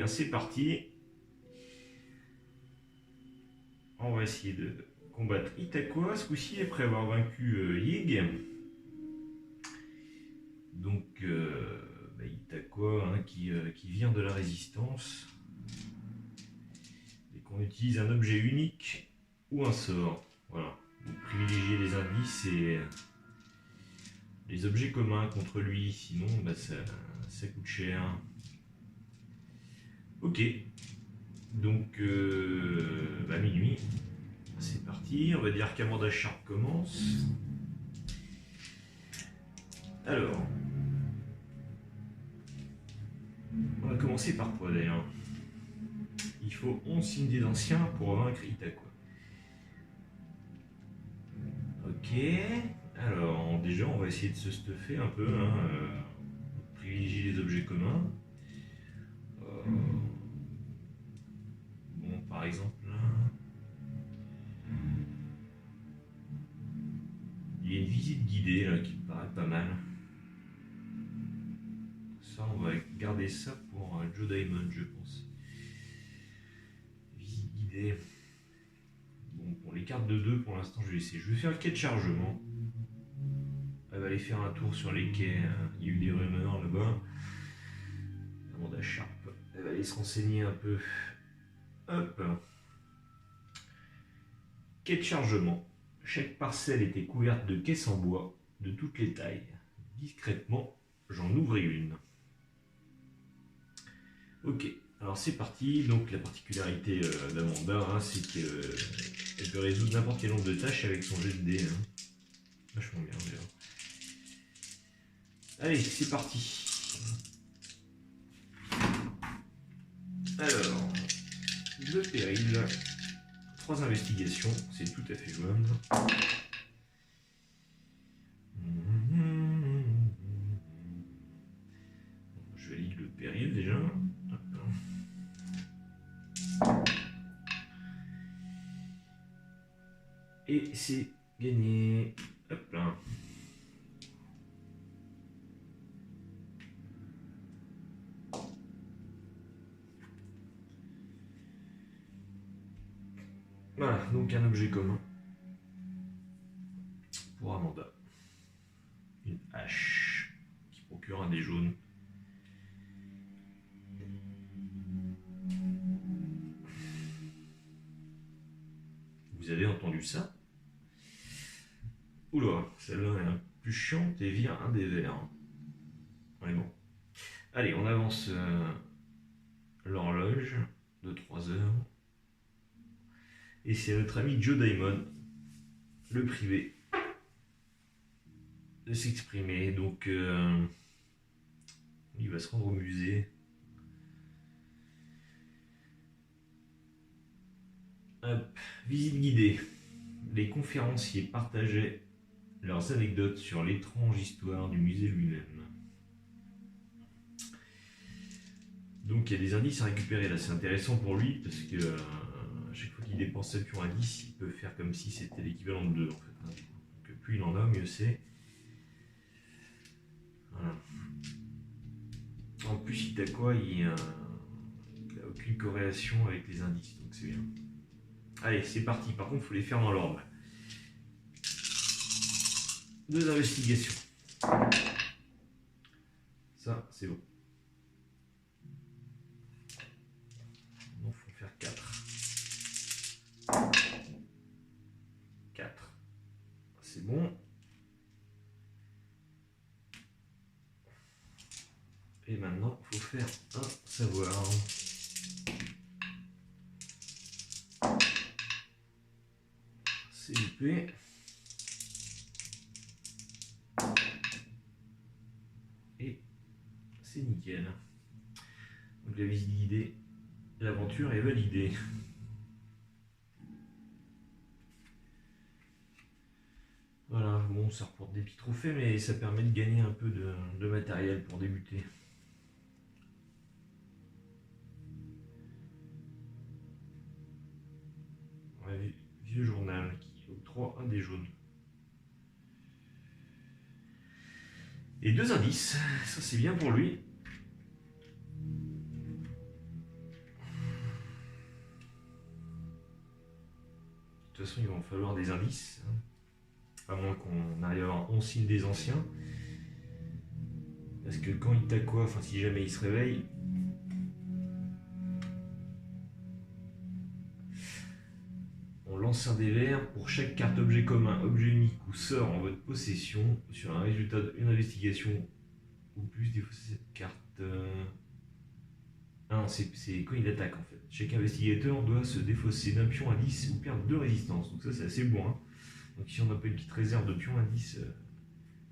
bien, c'est parti. On va essayer de combattre Itakoi. Ce coup-ci, après avoir vaincu Yig. Donc, Itakoi qui vient de la résistance. Et qu'on utilise un objet unique ou un sort. Voilà. Vous privilégiez les indices et les objets communs contre lui. Sinon, ça coûte cher. Ok. Donc, minuit. C'est parti. On va dire qu'Amanda Sharp commence. Alors, on va commencer par quoi d'ailleurs? Il faut 11 signes des anciens pour vaincre Itakoi. Ok. Alors, déjà, on va essayer de se stuffer un peu. Privilégier les objets communs. Bon, par exemple, là, il y a une visite guidée là, qui me paraît pas mal. Ça, on va garder ça pour Joe Diamond, je pense. Visite guidée. Bon, pour les cartes de 2, pour l'instant, je vais essayer. Je vais faire le quai de chargement. Elle va aller faire un tour sur les quais. Il y a eu des rumeurs là-bas. Amanda Sharp. Elle va aller se renseigner un peu. Hop. Quai de chargement. Chaque parcelle était couverte de caisses en bois de toutes les tailles. Discrètement, j'en ouvrais une. Ok, alors c'est parti. Donc la particularité d'Amanda, c'est qu'elle peut résoudre n'importe quel nombre de tâches avec son jet de dés. Vachement bien d'ailleurs. Allez, c'est parti. Alors, le péril, 3 investigations, c'est tout à fait jouable. Je valide le péril déjà. Et c'est gagné. Hop là. Voilà, donc un objet commun pour Amanda. Une hache qui procure un dé jaune. Vous avez entendu ça? Oula, celle-là est un peu plus chiante et vire un des verts. Ouais, bon. Allez, on avance l'horloge de 3 heures. Et c'est notre ami Joe Diamond, le privé, de s'exprimer. Donc, il va se rendre au musée. Hop, visite guidée. Les conférenciers partageaient leurs anecdotes sur l'étrange histoire du musée lui-même. Donc, il y a des indices à récupérer là. C'est intéressant pour lui parce que chaque fois qu'il dépense 7 pions à 10, il peut faire comme si c'était l'équivalent de 2 en fait. Donc, plus il en a, mieux c'est. Voilà. En plus, Itakoi, il n'a aucune corrélation avec les indices, donc c'est bien. Allez, c'est parti. Par contre, il faut les faire dans l'ordre. 2 investigations. Ça, c'est bon. Il faut faire 4. 4. C'est bon. Et maintenant, il faut faire un savoir. C'est loupé. Et c'est nickel. Donc la visite guidée, l'aventure est validée. Voilà, bon, ça reporte des petits trophées, mais ça permet de gagner un peu de matériel pour débuter. Ouais, vieux journal qui octroie un dé jaune. Et 2 indices, ça c'est bien pour lui. toute façon, il va en falloir des indices. Hein. À moins qu'on arrive à avoir 11 signes des anciens. Parce que quand il t'a quoi, enfin si jamais il se réveille, on lance un dé vert pour chaque carte objet commun, objet unique ou sort en votre possession sur un résultat d'une investigation ou plus défausser cette carte. Ah non, c'est quand il attaque en fait. Chaque investigateur doit se défausser d'un pion à 10 ou perdre 2 résistances. Donc ça c'est assez bon. Hein. Donc ici on n'a pas une petite réserve de pions à 10.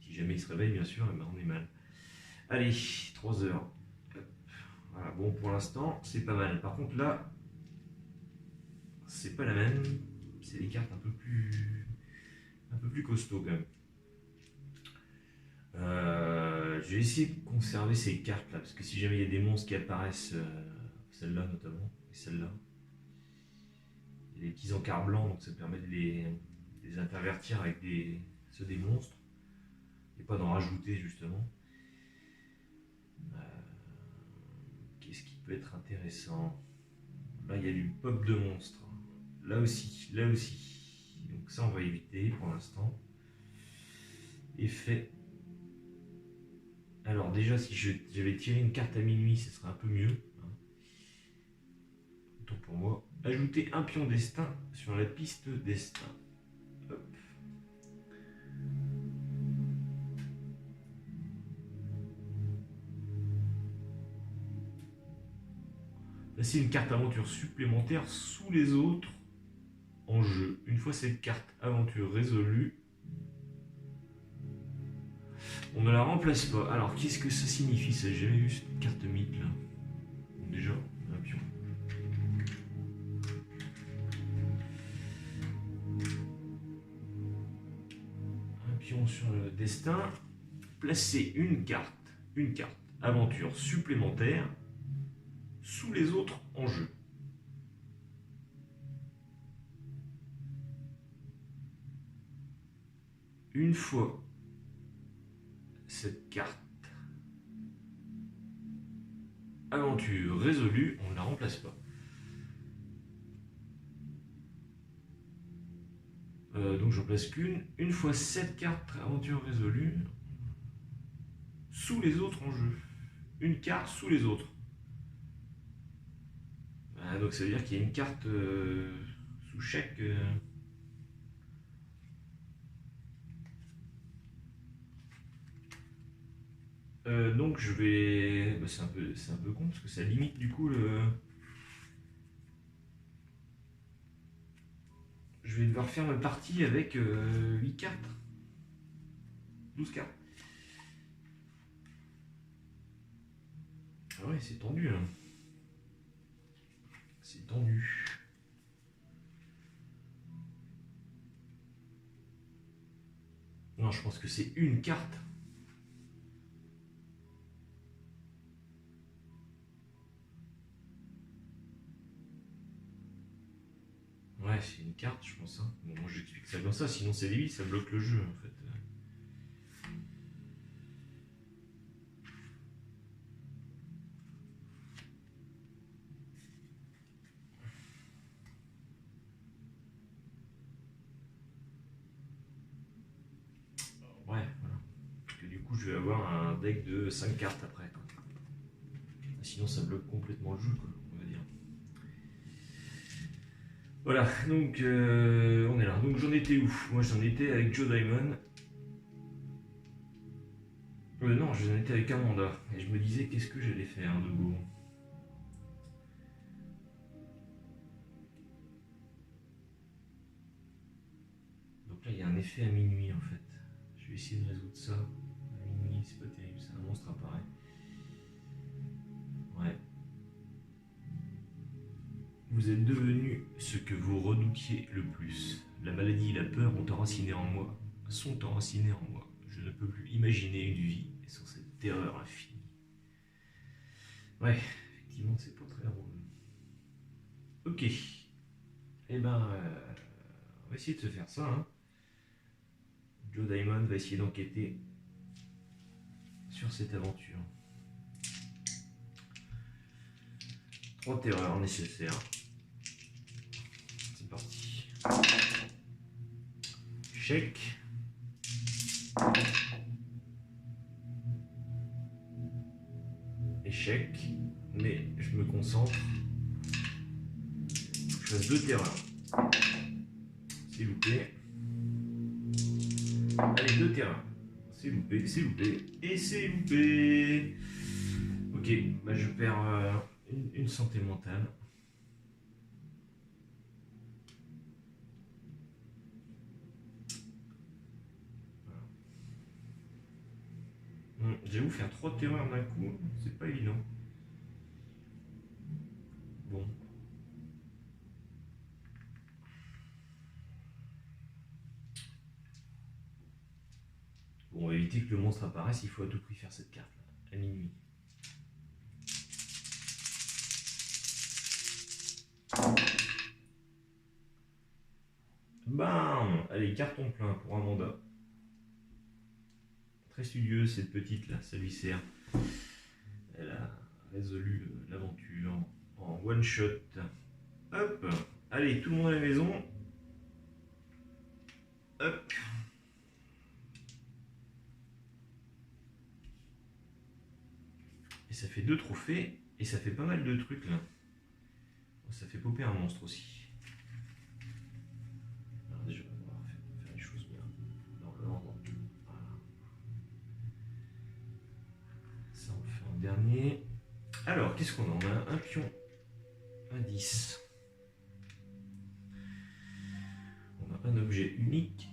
Si jamais il se réveille bien sûr, on est mal. Allez, 3 heures. Voilà, bon pour l'instant, c'est pas mal. Par contre là, c'est pas la même. C'est des cartes un peu plus costauds quand même. Je vais essayer de conserver ces cartes là, parce que si jamais il y a des monstres qui apparaissent, celle-là notamment, et celle-là, il y a des petits encarts blancs, donc ça permet de les intervertir avec ceux des monstres, et pas d'en rajouter justement. Qu'est-ce qui peut être intéressant? Là, il y a du pop de monstres. Là aussi, là aussi. Donc ça, on va éviter pour l'instant. Effet. Alors déjà, si j'avais tiré une carte à minuit, ce serait un peu mieux. Donc pour moi, ajouter un pion destin sur la piste destin. Hop. Placer une carte aventure supplémentaire sous les autres en jeu. Une fois cette carte aventure résolue, on ne la remplace pas. Alors qu'est-ce que ça signifie ça? J'ai jamais vu cette carte mythe là. Bon, déjà, un pion. Un pion sur le destin. Placer une carte aventure supplémentaire sous les autres en jeu. Une fois cette carte aventure résolue, on ne la remplace pas. Donc j'en place qu'une. Une fois cette carte aventure résolue, sous les autres en jeu. Une carte sous les autres. Donc ça veut dire qu'il y a une carte sous chaque... donc je vais... Bah, c'est un peu con parce que ça limite du coup le... Je vais devoir faire ma partie avec 8 cartes. 12 cartes. Ah ouais, c'est tendu là. C'est tendu. Non, je pense que c'est une carte. Ouais, c'est une carte, je pense. Hein. Bon, moi j'explique ça comme ça, sinon c'est des 8, ça bloque le jeu en fait. Ouais, voilà. Parce que du coup, je vais avoir un deck de 5 cartes après. Quoi. Sinon, ça bloque complètement le jeu, quoi, on va dire. Voilà, donc on est là. Donc j'en étais où? Moi, j'en étais avec Joe Diamond. Non, j'en étais avec Amanda. Et je me disais, qu'est-ce que j'allais faire de beau? Donc là, il y a un effet à minuit, en fait. Je vais essayer de résoudre ça. À minuit, c'est pas terrible, ça. Un monstre apparaît. Ouais. Vous êtes devenu ce que vous redoutiez le plus. La maladie et la peur sont enracinées en moi. Je ne peux plus imaginer une vie sans cette terreur infinie. Ouais, effectivement, c'est pas très drôle. Ok. Eh ben, on va essayer de se faire ça. Hein. Joe Diamond va essayer d'enquêter sur cette aventure. 3 terreurs nécessaires. C'est parti. Échec. Échec. Mais je me concentre. Je fasse 2 terreurs. C'est loupé. Allez, 2 terreurs. C'est loupé, c'est loupé. Et c'est loupé. Ok, bah je perds une santé mentale. J'avoue, faire 3 terreurs d'un coup, c'est pas évident. Bon. Bon, on va éviter que le monstre apparaisse, il faut à tout prix faire cette carte là, à minuit. Bam! Allez, carton plein pour Amanda. Très studieuse cette petite là, ça lui sert. Elle a résolu l'aventure en one shot. Hop! Allez, tout le monde à la maison. Hop! Et ça fait 2 trophées, et ça fait pas mal de trucs là. Ça fait popper un monstre aussi. Alors déjà, on va faire les choses bien dans l'ordre. Voilà. Ça, on fait en dernier. Alors, qu'est-ce qu'on en a? Un pion, un 10. On a un objet unique.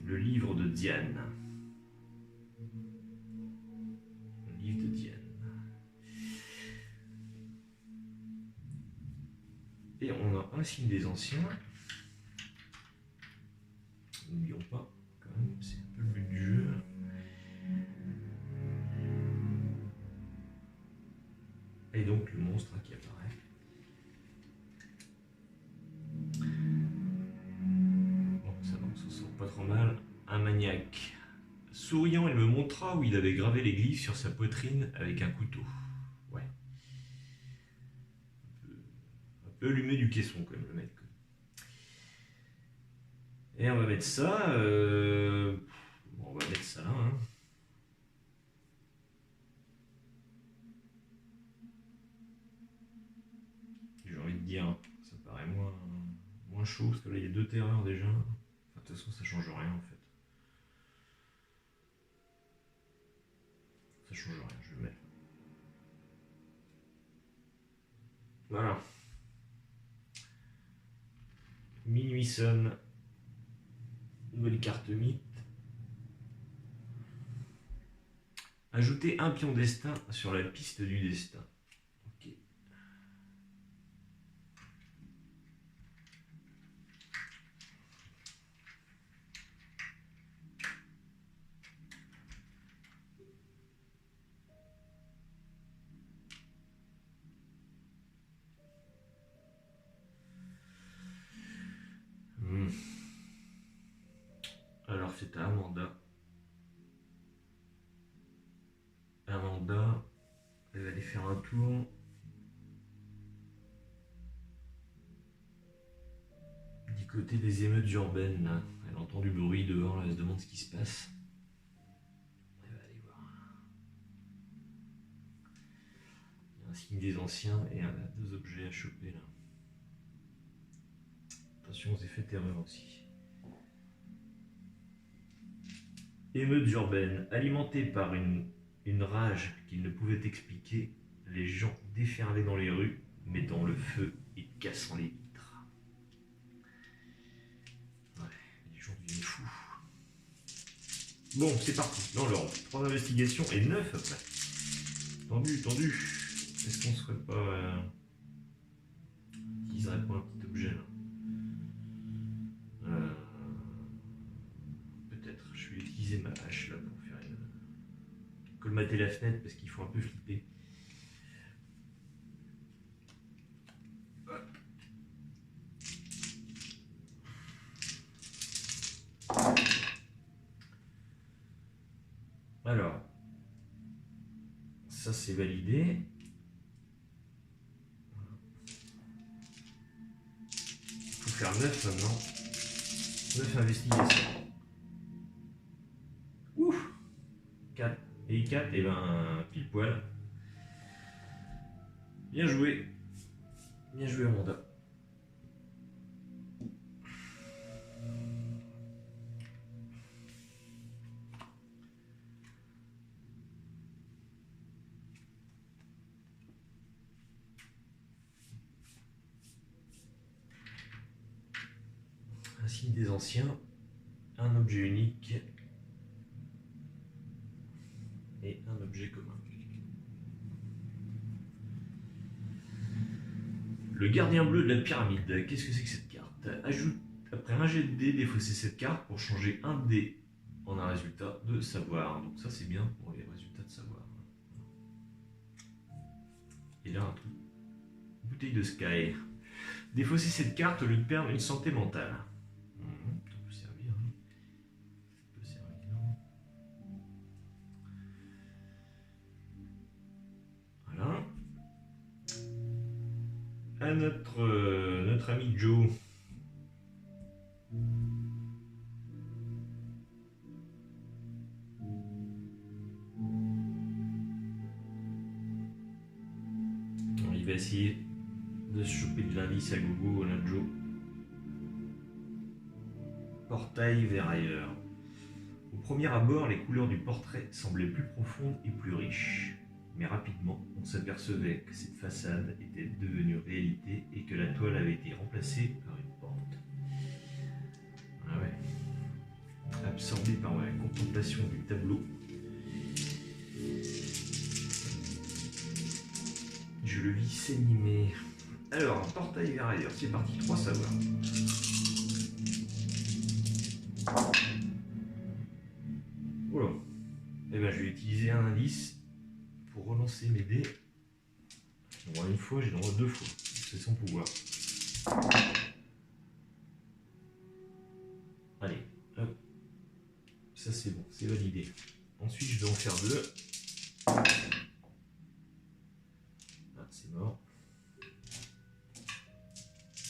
Le livre de Diane. Le livre de Diane. Et on a un signe des anciens. N'oublions pas, quand même, c'est un peu le but du jeu. Et donc le monstre qui apparaît. Bon, ça va, on s'en sort pas trop mal. Un maniaque. Souriant, il me montra où il avait gravé les glyphes sur sa poitrine avec un couteau. Ouais. Un peu allumé du caisson, quand même, le mec. Et on va mettre ça. Bon, on va mettre ça là. Hein. J'ai envie de dire, ça paraît moins chaud, parce que là, il y a 2 terreurs déjà. Enfin, de toute façon, ça change rien, en fait. Ça change rien, je vais le mettre. Voilà. Minuit sonne. Nouvelle carte mythe. Ajouter un pion destin sur la piste du destin. Ok. Alors c'est à Amanda. Amanda, elle va aller faire un tour. Du côté des émeutes urbaines, là. Elle entend du bruit dehors, là, elle se demande ce qui se passe. Elle va aller voir. Il y a un signe des anciens et 2 objets à choper là. Attention aux effets terreur aussi. Émeutes urbaines, alimentées par une rage qu'ils ne pouvaient expliquer, les gens déferlaient dans les rues, mettant le feu et cassant les vitres. Ouais, les gens deviennent fous. Bon, c'est parti, dans l'ordre. 3 investigations et 9 après. Tendu, tendu. Est-ce qu'on serait pas... utiliserait pas un petit objet là? Peut-être, je vais utiliser ma hache là pour faire colmater la fenêtre parce qu'il faut un peu flipper. Alors, ça c'est validé. Il faut faire 9 maintenant. 9 investigations. Ouf. 4. Et 4, et ben pile poil. Bien joué. Bien joué Amanda. Un signe des anciens, un objet unique et un objet commun. Le gardien bleu de la pyramide, qu'est-ce que c'est que cette carte? Ajoute après un jet de dés, défausser cette carte pour changer un dé en un résultat de savoir. Donc ça c'est bien pour les résultats de savoir. Et là un truc. Bouteille de Sky. Défausser cette carte au lieu de perdre une santé mentale. Ça peut servir. Ça peut servir. Voilà. À notre ami Joe. Il va essayer de se choper de l'indice à gogo, notre Joe. Portail vers ailleurs. Au premier abord, les couleurs du portrait semblaient plus profondes et plus riches. Mais rapidement, on s'apercevait que cette façade était devenue réalité et que la toile avait été remplacée par une porte. Ah ouais. Absorbé par la contemplation du tableau, je le vis s'animer. Alors, un portail vers ailleurs, c'est parti, 3 savoirs. Voilà. Et ben, je vais utiliser un indice pour relancer mes dés. J'ai le droit une fois, j'ai le droit 2 fois. C'est son pouvoir. Allez, hop. Ça c'est bon, c'est validé. Ensuite, je dois en faire 2. Ah, c'est mort.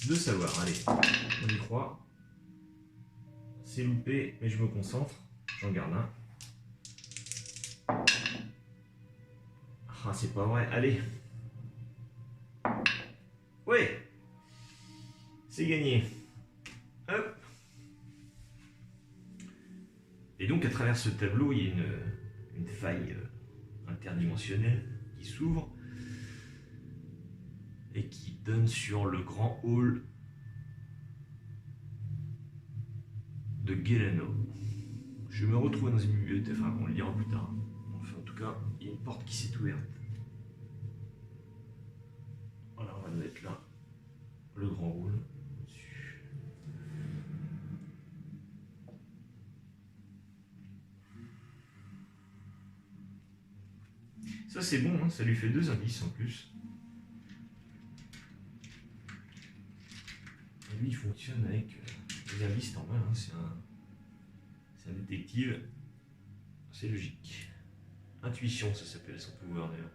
2 savoirs, allez, on y croit. C'est loupé, mais je me concentre. J'en garde un. Ah, c'est pas vrai, allez. Ouais. C'est gagné. Hop. Et donc, à travers ce tableau, il y a une faille interdimensionnelle qui s'ouvre et qui donne sur le grand hall de Guélano. Je me retrouve dans une bibliothèque, enfin on le dira plus tard. Enfin en tout cas, il y a une porte qui s'est ouverte. Voilà, on va le mettre là, le grand hall. Ça c'est bon, hein, ça lui fait 2 indices en plus. Et lui il fonctionne avec les indices en main, hein, c'est un détective, c'est logique. Intuition, ça s'appelle son pouvoir d'ailleurs.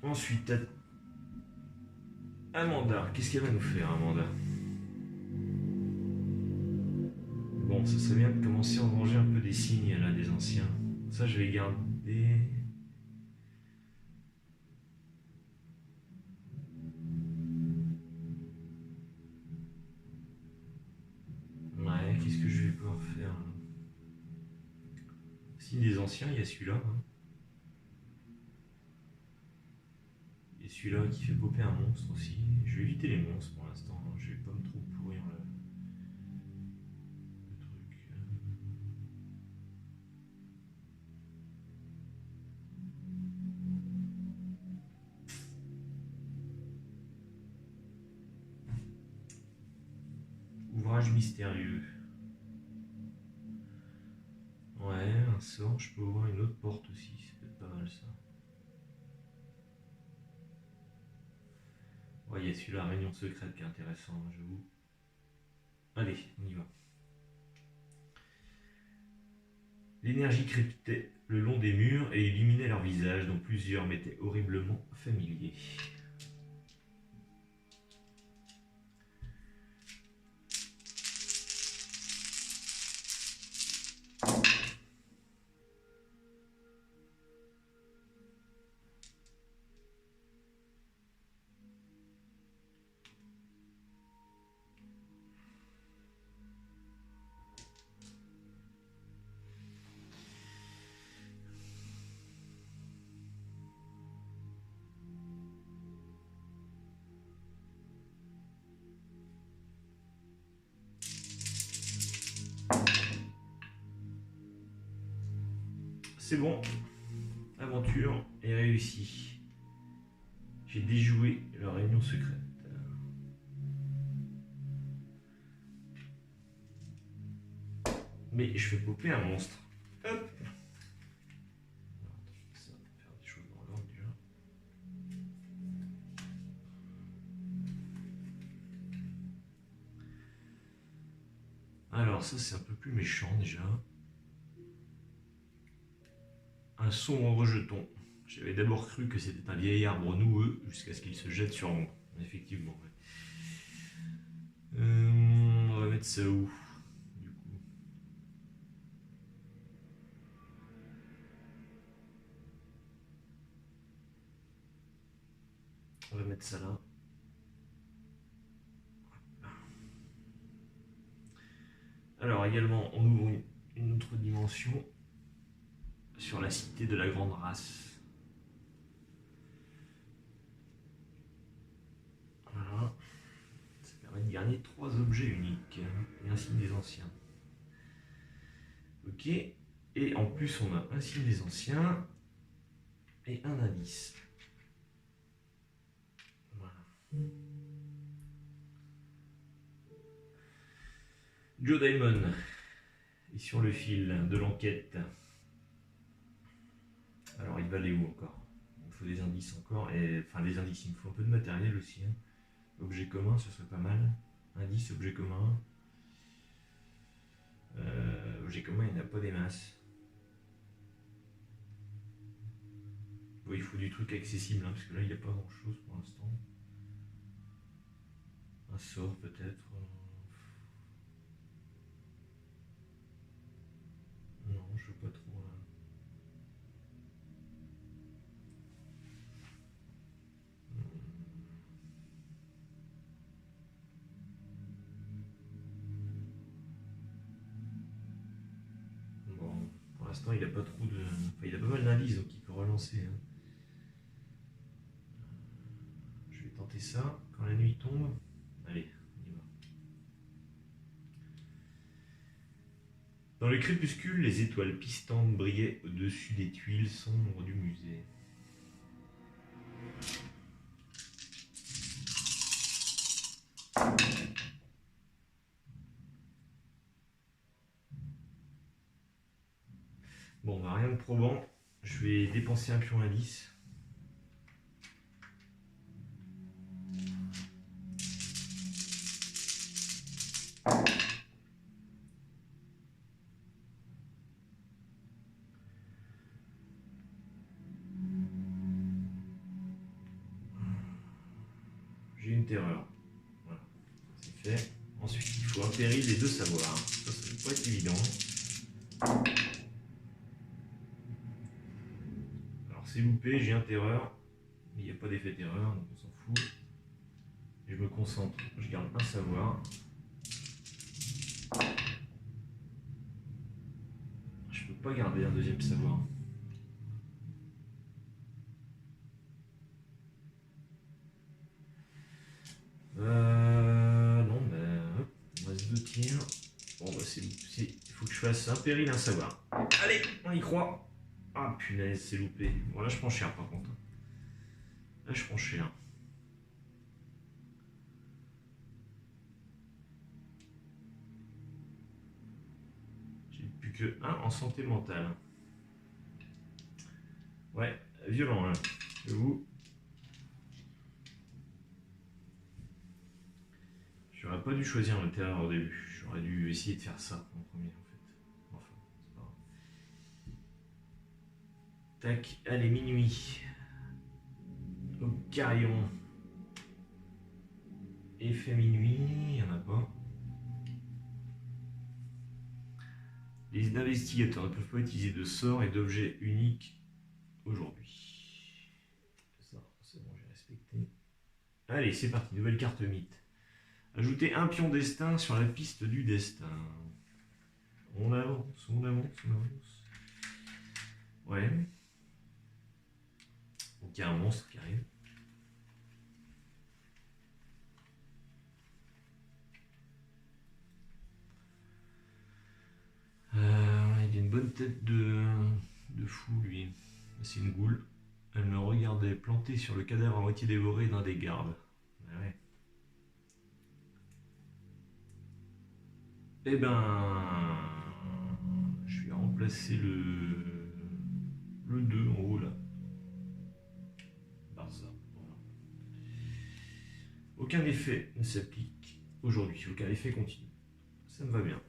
Ensuite, Amanda, qu'est-ce qu'elle va nous faire, Amanda? Bon, ça serait bien de commencer à en manger un peu des signes là, des anciens. Ça, je vais garder. Ouais, qu'est-ce que je vais pouvoir faire? Signe des anciens, il y a celui-là. Hein. Et celui-là qui fait popper un monstre aussi. Je vais éviter les monstres pour l'instant. Hein. Je vais pas me trop pourrir le truc. Ouvrage mystérieux. Ouais, un sort, je peux ouvrir une autre porte aussi, c'est peut-être pas mal ça. Ouais, il y a celui-là, réunion secrète qui est intéressant, j'avoue. Allez, on y va. L'énergie crépitait le long des murs et illuminait leurs visages, dont plusieurs m'étaient horriblement familiers. c'est bon. Aventure est réussie. J'ai déjoué la réunion secrète. Mais je fais popper un monstre. Hop. Ça va faire des choses dans l'ordre déjà. Alors ça c'est un peu plus méchant déjà. Un sombre rejeton. J'avais d'abord cru que c'était un vieil arbre noueux jusqu'à ce qu'il se jette sur moi. Effectivement. Ouais. On va mettre ça où du coup? On va mettre ça là. Alors également on ouvre une autre dimension sur la cité de la grande race. Voilà. Ça permet de gagner 3 objets uniques et un signe des anciens. Ok. Et en plus on a un signe des anciens et un indice. Voilà. Joe Diamond est sur le fil de l'enquête. Alors il va aller où encore? Il me faut des indices encore. Et, enfin des indices, il me faut un peu de matériel aussi. Hein. Objet commun, ce serait pas mal. Indice, objet commun. Objet commun, il n'y en a pas des masses. Bon, il faut du truc accessible, hein, parce que là il n'y a pas grand chose pour l'instant. Un sort peut-être. Non, je veux pas trop. Bon, pour l'instant il a pas trop de. Enfin, il a pas mal d'indices donc il peut relancer. Hein. Je vais tenter ça quand la nuit tombe. Allez, on y va. Dans le crépuscule, les étoiles pistantes brillaient au-dessus des tuiles sombres du musée. Bon, bah, rien de probant. Je vais dépenser un pion indice. J'ai une terreur. Voilà, c'est fait. Ensuite, il faut impérer les deux savoirs. Ça ne peut pas être évident. Alors, c'est loupé, j'ai un terreur. Mais il n'y a pas d'effet terreur, donc on s'en fout. Et je me concentre. Je garde un savoir. Je peux pas garder un deuxième savoir. Non, ben, hop, il me reste 2 tirs. Bon, bah, il faut que je fasse un péril, un savoir. Allez, on y croit. Ah, punaise, c'est loupé. Bon, là, je prends cher, par contre. Là, je prends cher. J'ai plus que 1 en santé mentale. Ouais, violent, là. J'avoue. J'aurais pas dû choisir le terreur au début. J'aurais dû essayer de faire ça en premier, en fait. Enfin, c'est pas grave. Tac, allez, minuit. Au carillon. Effet minuit, il n'y en a pas. Les investigateurs ne peuvent pas utiliser de sorts et d'objets uniques aujourd'hui. Ça, c'est bon, j'ai respecté. Allez, c'est parti, nouvelle carte mythe. Ajouter un pion destin sur la piste du destin. On avance, on avance, on avance. Ouais. Donc il y a un monstre qui arrive. Il y a une bonne tête de de fou, lui. C'est une goule. Elle me regardait planté sur le cadavre à moitié dévoré d'un des gardes. Ah ouais. Eh ben... Je vais remplacer le 2 en haut, là. Par ça. Voilà. Aucun effet ne s'applique aujourd'hui. Aucun effet continue. Ça me va bien.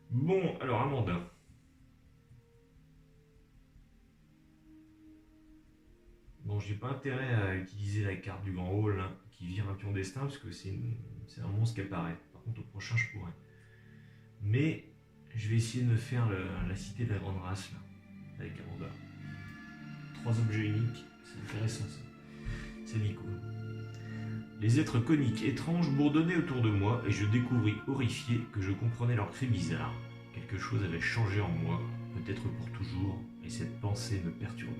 Bon, alors Amanda. Bon, j'ai pas intérêt à utiliser la carte du grand hall hein, qui vire un pion destin parce que c'est un monstre qui apparaît. Par contre, au prochain, je pourrais. Mais je vais essayer de me faire la cité de la grande race là, avec Amanda. 3 objets uniques, c'est intéressant ça. C'est Nico. Les êtres coniques étranges bourdonnaient autour de moi et je découvris horrifié que je comprenais leurs cris bizarres. Quelque chose avait changé en moi, peut-être pour toujours, et cette pensée me perturbait.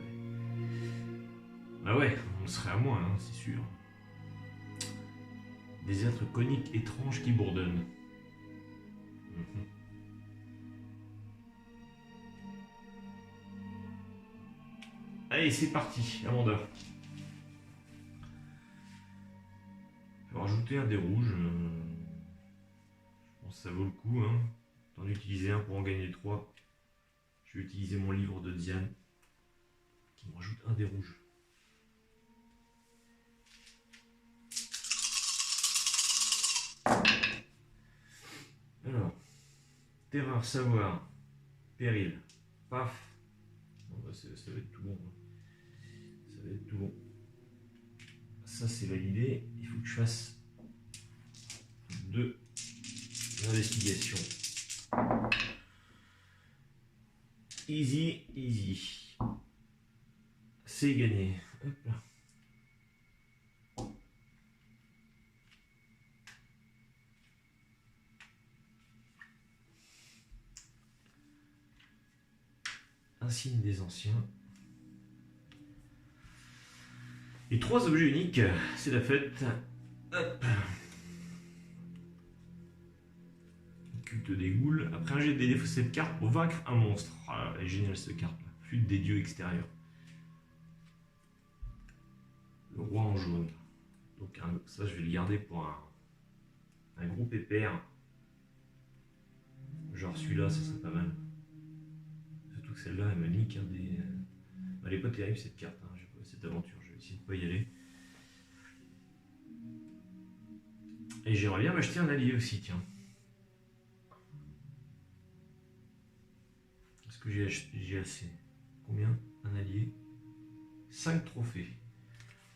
Bah ouais, on serait à moins, hein, c'est sûr. Des êtres coniques étranges qui bourdonnent. Allez, c'est parti, Amanda. Je vais rajouter un dé rouge. Je pense que ça vaut le coup. Hein. D'en utiliser un pour en gagner 3. Je vais utiliser mon livre de Diane qui me rajoute un dé rouge. Alors, terreur, savoir, péril, paf. Bon, bah, ça va être tout bon. Ça va être tout bon. Ça c'est validé. Il faut que je fasse 2 investigations. Easy, easy. C'est gagné. Hop là. Un signe des anciens. Et 3 objets uniques, c'est la fête. Hop. Culte des goules. Après un jet de dés, cette carte pour vaincre un monstre. Oh, elle est géniale cette carte là. Flûte des dieux extérieurs. Le roi en jaune. Donc ça je vais le garder pour un gros pépère. Genre celui-là, ça serait pas mal. Surtout que celle-là, elle me nique un des... Elle est pas terrible cette carte, hein, cette aventure. Je vais essayer de pas y aller. Et j'aimerais bien m'acheter un allié aussi, tiens. Est-ce que j'ai assez? Combien? Un allié? 5 trophées.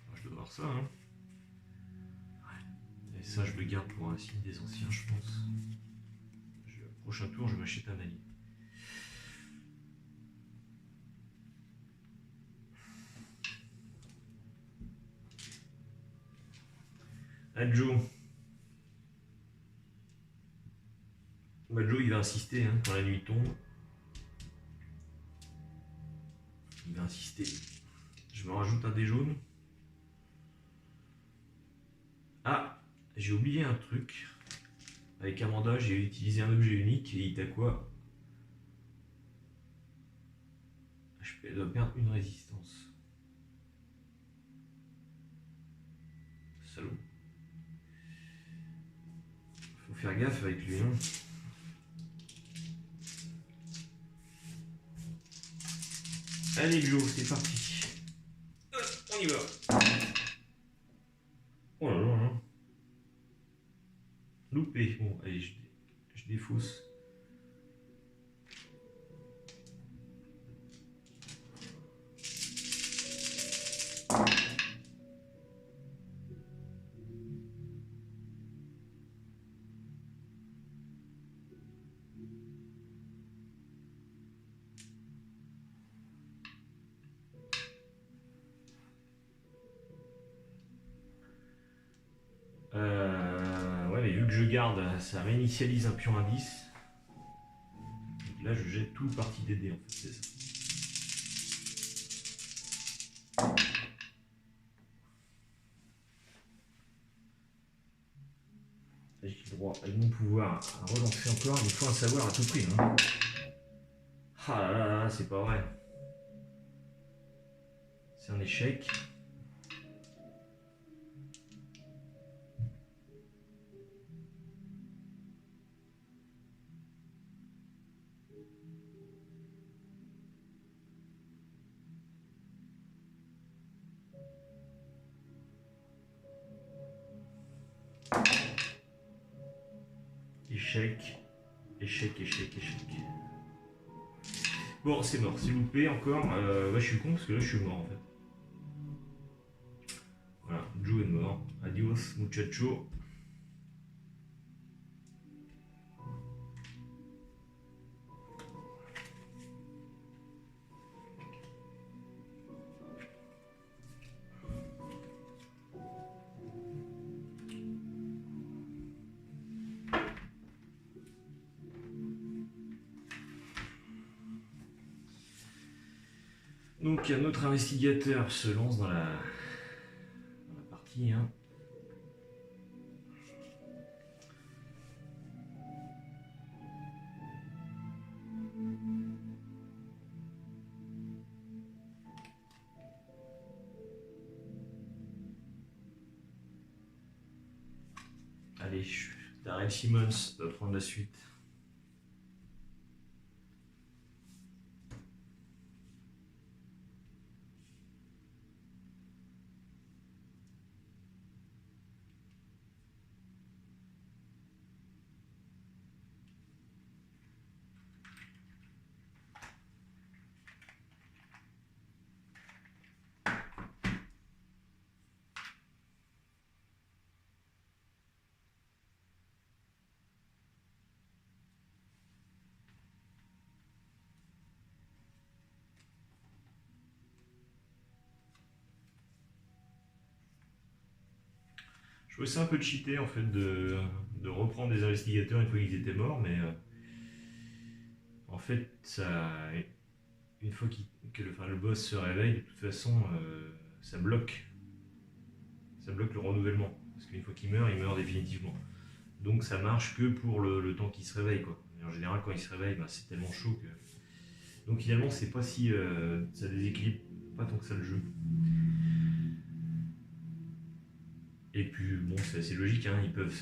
Alors, je dois avoir ça, hein. Et ça, je le garde pour un signe des anciens, je pense. Au prochain tour, je m'achète un allié. Adjo. Adjo, il va insister hein, quand la nuit tombe. Il va insister. Je me rajoute un dé jaune. Ah, j'ai oublié un truc. Avec Amanda, j'ai utilisé un objet unique et il t'a quoi? Je dois perdre une résistance. Salaud. Faut faire gaffe avec lui. Hein. Allez Joe, c'est parti. On y va. Oh là là. Loupé. Bon, allez, je défausse. Ouais, mais vu que je garde, ça réinitialise un pion indice. Donc là, je jette tout le parti des dés, en fait, c'est ça. J'ai le droit, avec mon pouvoir, à relancer encore, il faut un savoir à tout prix. Hein. Ah là là, Ah, c'est pas vrai. C'est un échec. Échec. Échec, échec, échec. Bon, c'est mort, c'est loupé encore. Ouais, je suis con parce que là, je suis mort en fait. Voilà, Joe est mort. Adios, muchacho. Donc, un autre investigateur se lance dans la partie. Hein. Allez, Darrell Simmons va prendre la suite. Je trouvais ça un peu cheaté en fait de reprendre des investigateurs une fois qu'ils étaient morts, mais en fait, ça, une fois que le boss se réveille, de toute façon, ça bloque le renouvellement. Parce qu'une fois qu'il meurt, il meurt définitivement. Donc ça marche que pour le temps qu'il se réveille, quoi. Et en général, quand il se réveille, bah, c'est tellement chaud que. Donc finalement, c'est pas si. Ça déséquilibre pas tant que ça le jeu. Et puis bon, c'est assez logique, hein, ils peuvent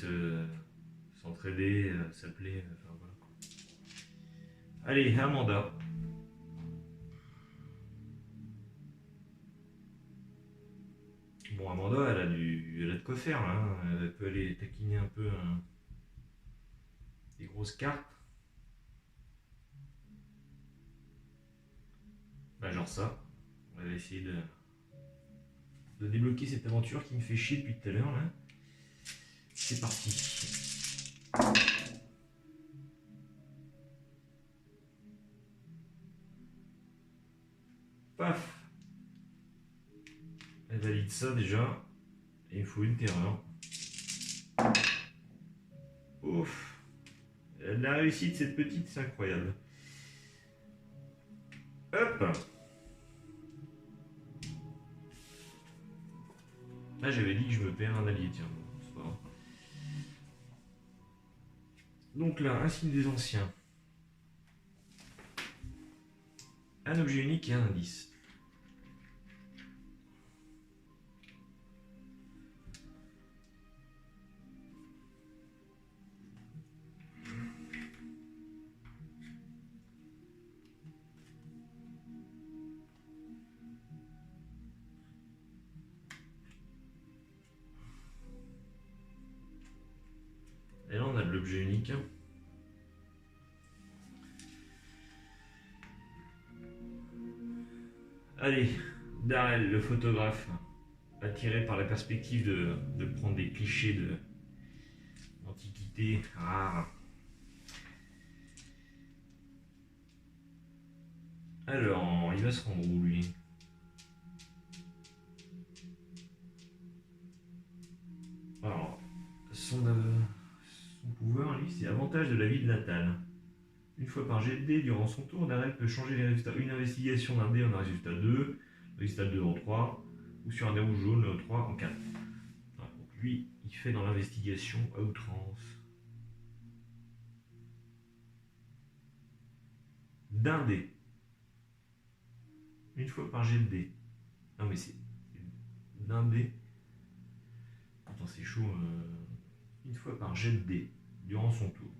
s'entraider, s'appeler, enfin voilà. Allez, Amanda. Bon, Amanda, elle a de quoi faire là, hein. Elle peut aller taquiner un peu des grosses cartes. Bah, genre ça. On va essayer de débloquer cette aventure qui me fait chier depuis tout à l'heure là. C'est parti. Paf. Elle valide ça déjà. Et il faut une terreur. Ouf. La réussite, cette petite, c'est incroyable. Hop. Là, j'avais dit que je me perds un allié, tiens. Bon, c'est pas grave. Donc là, un signe des anciens. Un objet unique et un indice. Et là, on a de l'objet unique. Allez, Darrell, le photographe, attiré par la perspective de prendre des clichés d'antiquité rare. Alors, il va se rendre où, lui? Alors, son pouvoir, lui, c'est avantage de la ville natale. Une fois par jet de dés, durant son tour, Darrell peut changer les résultats. Une investigation d'un dé en un résultat 2, résultat 2 en 3, ou sur un dé rouge jaune, 3 en 4. Voilà, donc lui, il fait dans l'investigation à outrance. D'un dé. Une fois par jet de dés. Non mais c'est d'un dé. Attends, c'est chaud. Une fois par jet de dés durant son tour.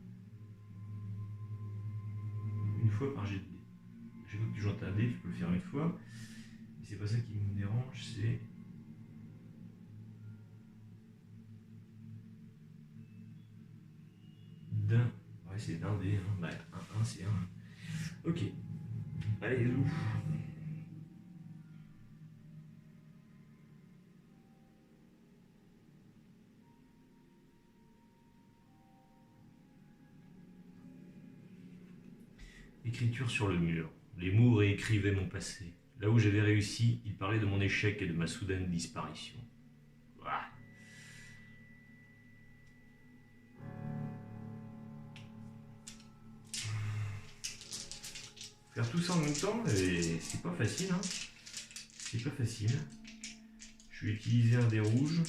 Une fois par jet de dés. Chaque fois que tu joues un dé, tu peux le faire une fois. Mais c'est pas ça qui me dérange, c'est. D'un. Ouais, c'est d'un dé. Hein. Bah, un, c'est un. Ok. Allez, zou. Écriture sur le mur. Les mots réécrivaient mon passé. Là où j'avais réussi, ils parlaient de mon échec et de ma soudaine disparition. Ouah. Faire tout ça en même temps, c'est pas facile. Hein. C'est pas facile. Je vais utiliser un dé rouge.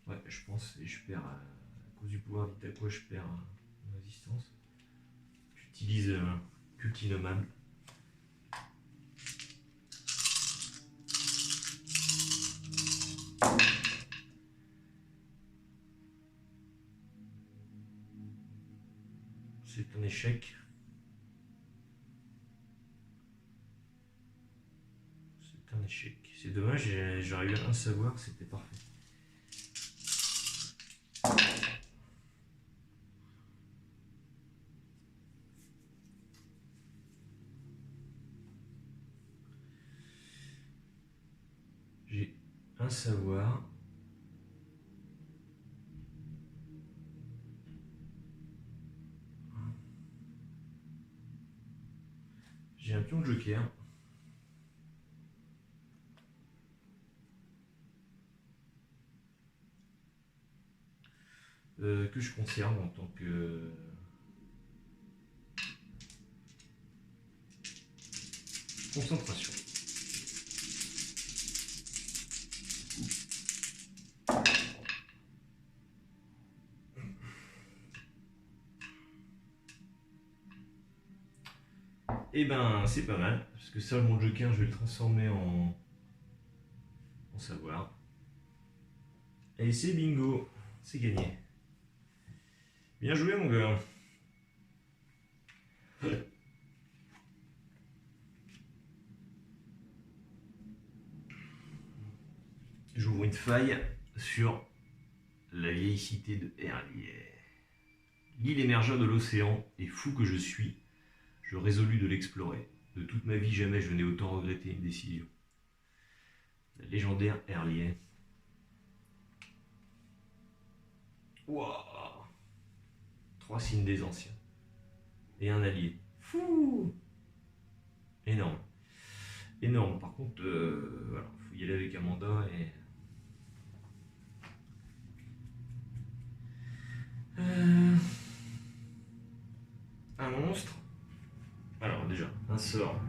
Ouais, je pense, et je perds, à cause du pouvoir d'Itaqua, je perds en résistance. J'utilise culte innommable. C'est un échec. C'est un échec. C'est dommage, j'aurais eu un savoir, c'était parfait. J'ai un savoir. J'ai un pion de joker. Que je conserve en tant que concentration. Et ben c'est pas mal, parce que ça mon joker je vais le transformer en savoir. Et c'est bingo, c'est gagné. Bien joué mon gars. J'ouvre une faille sur la vieille cité de Herlier. L'île émergea de l'océan, et fou que je suis, je résolus de l'explorer. De toute ma vie, jamais je n'ai autant regretté une décision. La légendaire Herlier. Waouh! 3 signes des anciens. Et un allié. Fou! Énorme. Énorme. Par contre, voilà, faut y aller avec Amanda et. Un monstre. Alors déjà, un sort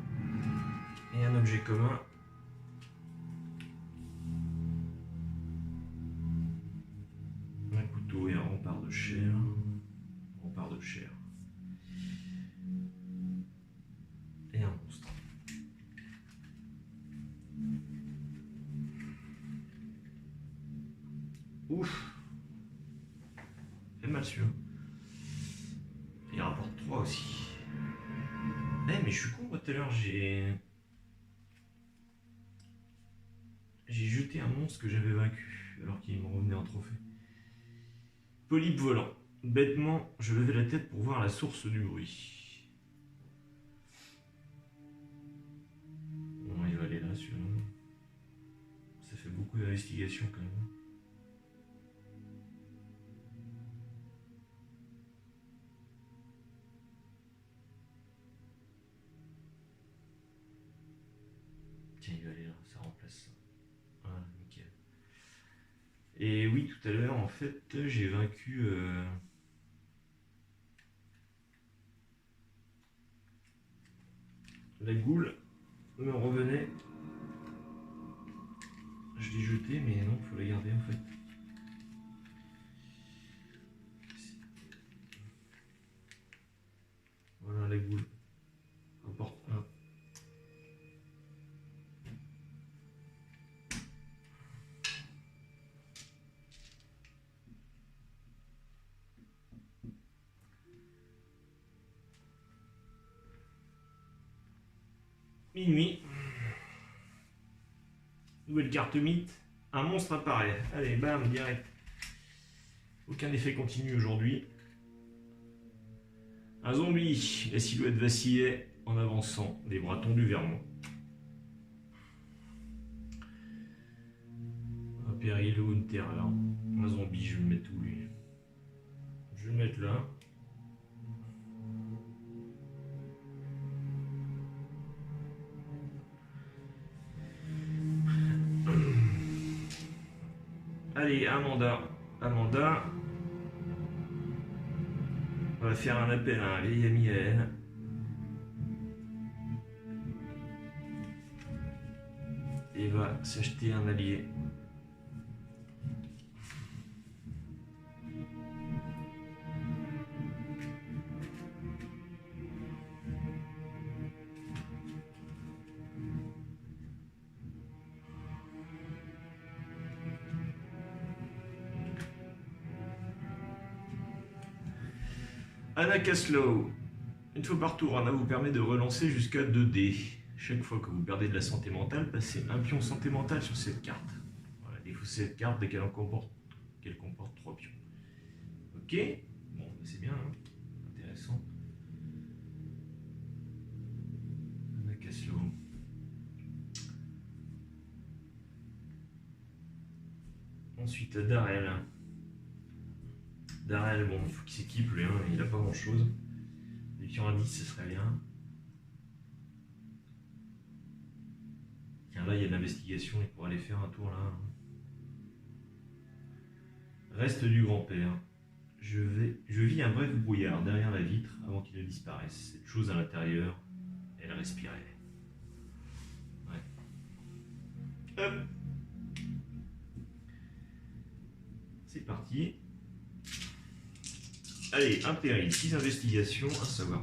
et un objet commun. Un couteau et un rempart de chair. Rempart de chair. Et un monstre. Ouf. C'est mal sûr. Il rapporte 3 aussi. Eh mais je suis con, moi tout à l'heure j'ai jeté un monstre que j'avais vaincu alors qu'il me revenait en trophée. Polype volant. Bêtement, je levais la tête pour voir la source du bruit. Bon, il va aller là celui-là. Ça fait beaucoup d'investigation quand même. Tiens, il va aller là, ça remplace ça. Voilà, nickel. Et oui, tout à l'heure, en fait, j'ai vaincu... La goule me revenait. Je l'ai jetée, mais non, il faut la garder en fait. Voilà la goule. Rapporte 1. Minuit. Nouvelle carte mythe. Un monstre apparaît. Allez, bam, direct. Aucun effet continu aujourd'hui. Un zombie. La silhouette vacillait en avançant, les bras tendus vers moi. Un péril ou une terreur. Un zombie, je vais le mettre où lui? Je vais le mettre là. Allez, Amanda. Amanda. On va faire un appel à un vieil ami à elle. Et va s'acheter un allié. Anna Caslow. Une fois par tour, Anna vous permet de relancer jusqu'à 2 dés. Chaque fois que vous perdez de la santé mentale, passez un pion santé mentale sur cette carte. Voilà, défaussez cette carte dès qu'elle comporte 3 pions. Ok. Bon, c'est bien, hein. Intéressant. Anna Caslow. Ensuite, Darrell. Darrell, bon, il faut qu'il s'équipe, lui, hein, il n'a pas grand chose. Des pions à 10, ce serait bien. Tiens, là, il y a de l'investigation, il pourrait aller faire un tour là. Reste du grand-père. Je vis un bref brouillard derrière la vitre avant qu'il ne disparaisse. Cette chose à l'intérieur, elle respirait. Ouais. Hop. C'est parti. Allez, un péril, 6 investigations, à savoir.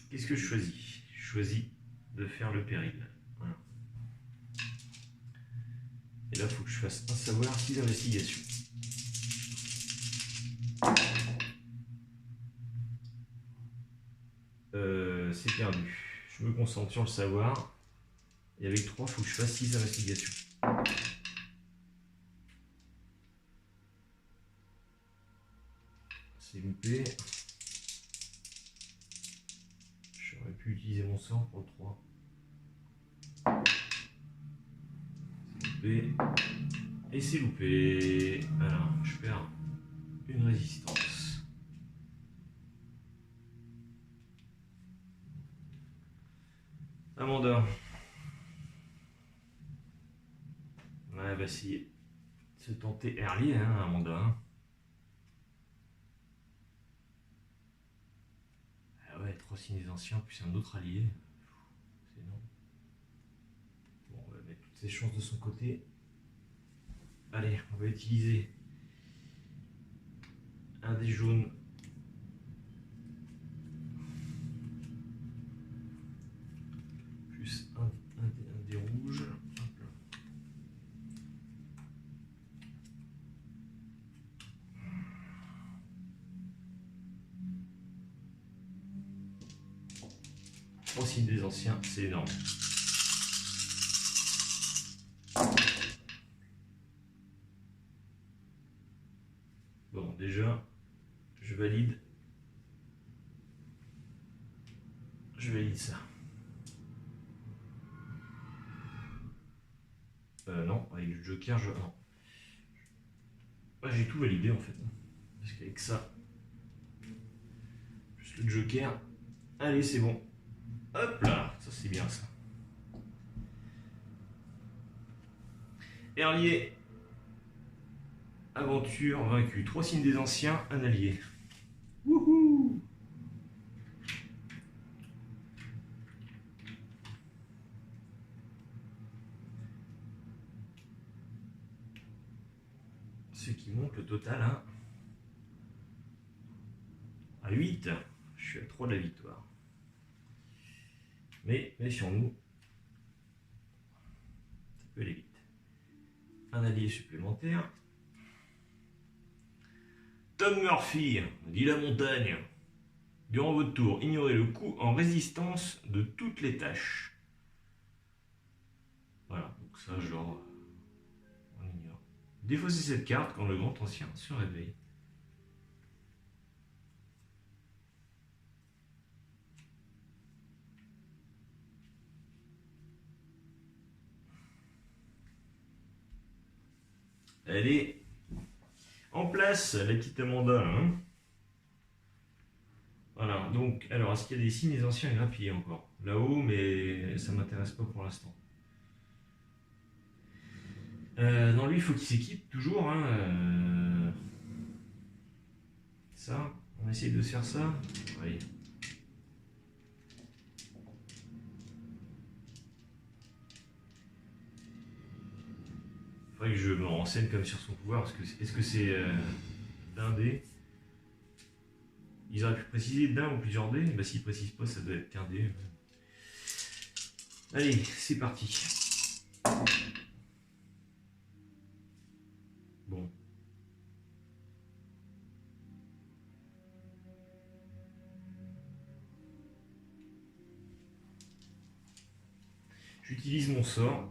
Qu'est-ce que je choisis? Je choisis de faire le péril. Voilà. Et là, il faut que je fasse un savoir 6 investigations. C'est perdu. Je me concentre sur le savoir. Et avec 3, il faut que je fasse 6 investigations. C'est loupé. J'aurais pu utiliser mon sort pour le 3. C'est loupé. Et c'est loupé. Alors, je perds une résistance. Amanda. Ouais, elle va essayer de se tenter Herlier, hein, Amanda. Ah ouais, 3 signes des anciens, plus un autre allié. C'est énorme. Bon, on va mettre toutes ses chances de son côté. Allez, on va utiliser un dé jaune. Plus un dé rouge. Trois signes des anciens, c'est énorme. Bon, déjà, je valide. Je valide ça. Non, avec le joker, non. J'ai tout validé en fait. Parce qu'avec ça, juste le joker. Allez, c'est bon. Hop là, ça c'est bien ça. Herlier. Aventure vaincue. 3 signes des anciens, un allié. Wouhou! Ce qui monte le total à 8. Je suis à 3 de la victoire. Mais méfions-nous. peut aller vite. Un allié supplémentaire. Tom Murphy, dit la montagne. Durant votre tour, ignorez le coup en résistance de toutes les tâches. Voilà, donc ça, genre, on ignore. Défaussez cette carte quand le grand ancien se réveille. Elle est en place, la petite Amanda. Hein. Voilà, donc, alors, est-ce qu'il y a des signes des anciens grappillés encore? Là-haut, mais ça ne m'intéresse pas pour l'instant. Non, lui, il faut qu'il s'équipe toujours. Hein, Ça, on essaye de se faire ça. Oui. Faudrait que je me renseigne comme sur son pouvoir. Est-ce que c'est d'un dé? Ils auraient pu préciser d'un ou plusieurs dés. Bah, s'ils ne précisent pas, ça doit être qu'un dé. Allez, c'est parti. Bon. J'utilise mon sort.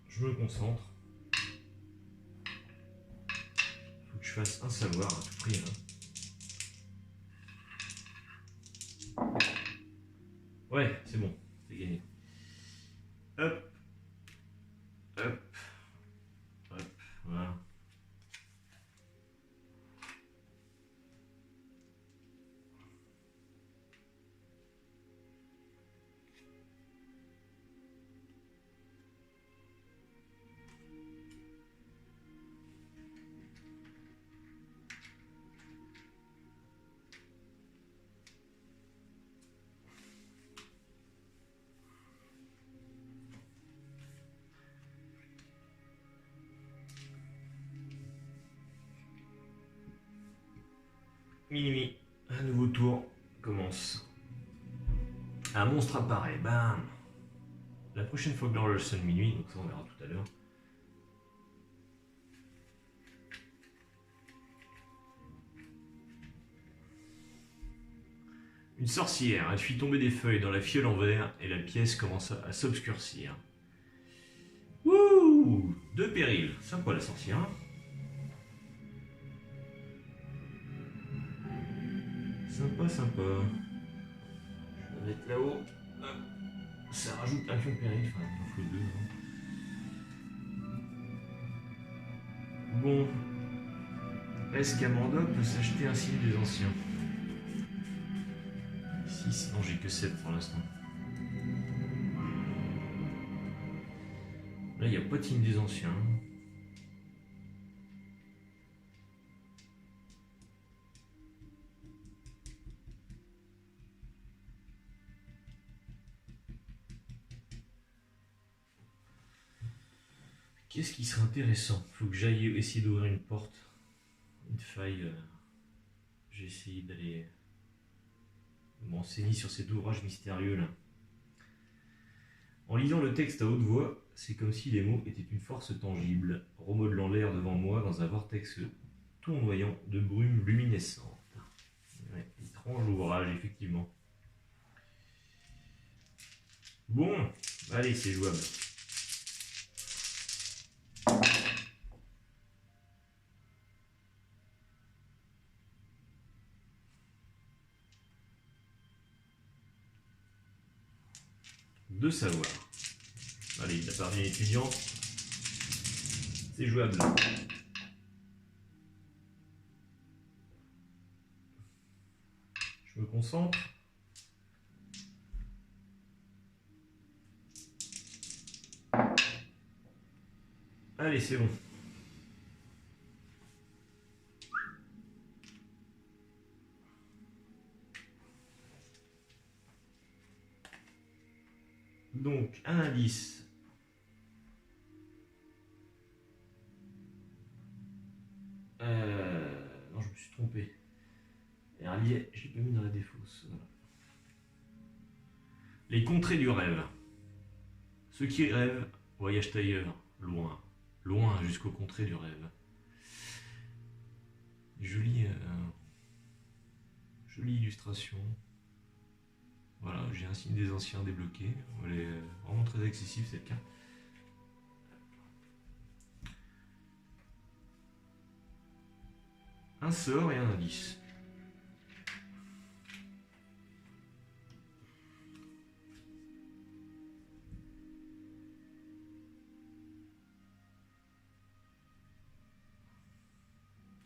Je me concentre. Faut que je fasse un savoir à tout prix. Hein. Ouais, c'est bon, c'est gagné. Hop, hop, hop, voilà. Minuit, un nouveau tour commence. Un monstre apparaît, bam. La prochaine fois que l'horloge sonne minuit, donc ça on verra tout à l'heure. Une sorcière, elle fit tomber des feuilles dans la fiole en verre et la pièce commença à s'obscurcir. Wouh! Deux périls, sympa la sorcière. Sympa, sympa. Je vais mettre là-haut. Ça rajoute un pion de péril, enfin il en faut deux. Hein. Bon. Est-ce qu'Amanda peut s'acheter un signe des anciens? 6, non j'ai que 7 pour l'instant. Là il n'y a pas de signe des anciens. Qu'est-ce qui serait intéressant? Faut que j'aille essayer d'ouvrir une porte. Une faille. J'ai essayé d'aller m'enseigner sur cet ouvrage mystérieux là. En lisant le texte à haute voix, c'est comme si les mots étaient une force tangible, remodelant l'air devant moi dans un vortex tournoyant de brume luminescente. Ouais, étrange ouvrage, effectivement. Bon, allez, c'est jouable. De savoir. Allez, il a parlé étudiant. C'est jouable. Je me concentre. Allez, c'est bon. Donc, un indice. Herlier, je l'ai pas mis dans la défausse. Voilà. Les contrées du rêve. Ceux qui rêvent voyagent ailleurs, loin, loin jusqu'aux contrées du rêve. Jolie illustration. Voilà, j'ai un signe des anciens débloqué. Elle est vraiment très accessible cette carte. Un sort et un indice.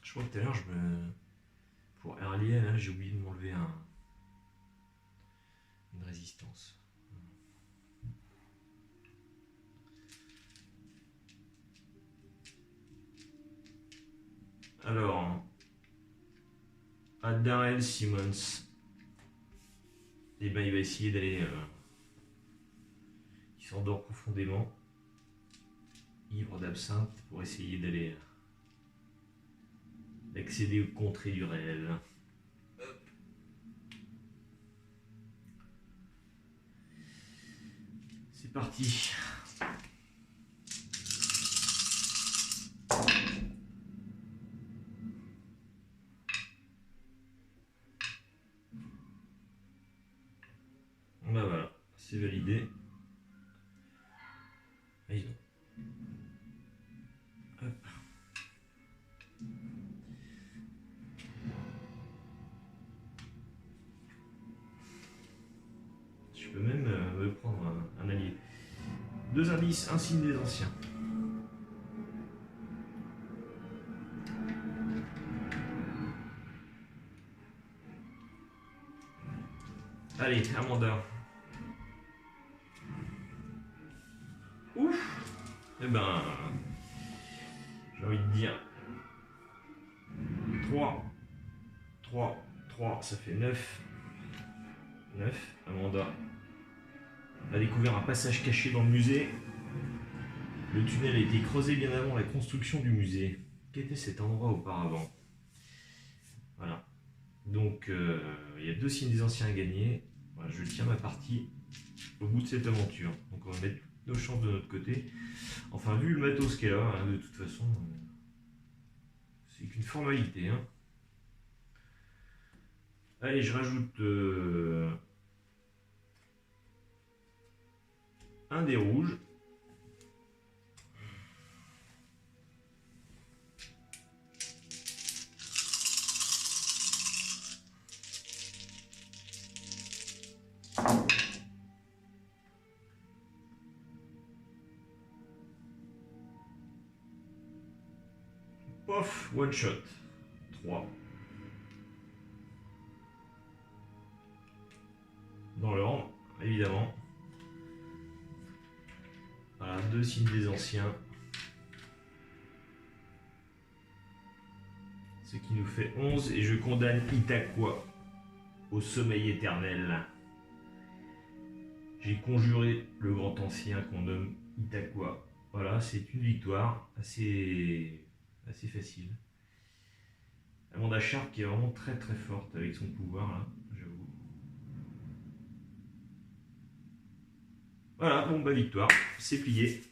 Je crois que tout à l'heure, pour Herlier, là, j'ai oublié de m'enlever une résistance. Alors, Darrell Simmons, eh ben, il va essayer d'aller. Il s'endort profondément, ivre d'absinthe, pour essayer d'aller. D'accéder aux contrées du rêve. Hop. C'est parti. Ben voilà, c'est validé. Hop. Je peux même me prendre un allié. 2 indices, un signe des anciens. Allez, Amanda. Ouf. Eh ben, j'ai envie de dire 3, 3, ça fait 9. 9, Amanda a découvert un passage caché dans le musée. Le tunnel a été creusé bien avant la construction du musée. Qu'était cet endroit auparavant? Voilà. Donc, il y a 2 signes des anciens à gagner. Voilà, je tiens ma partie au bout de cette aventure. Donc, on va mettre nos chances de notre côté. Enfin, vu le matos qu'elle a, hein, de toute façon, c'est qu'une formalité. Hein. Allez, je rajoute un des rouges. Pof, one shot. 3. Dans l'ordre, évidemment. Voilà, 2 signes des anciens. Ce qui nous fait 11. Et je condamne Itakwa au sommeil éternel. J'ai conjuré le grand ancien qu'on nomme Itakwa. Voilà, c'est une victoire assez facile. Amanda Sharp qui est vraiment très très forte avec son pouvoir là, j'avoue. Voilà, bon bah victoire, c'est plié.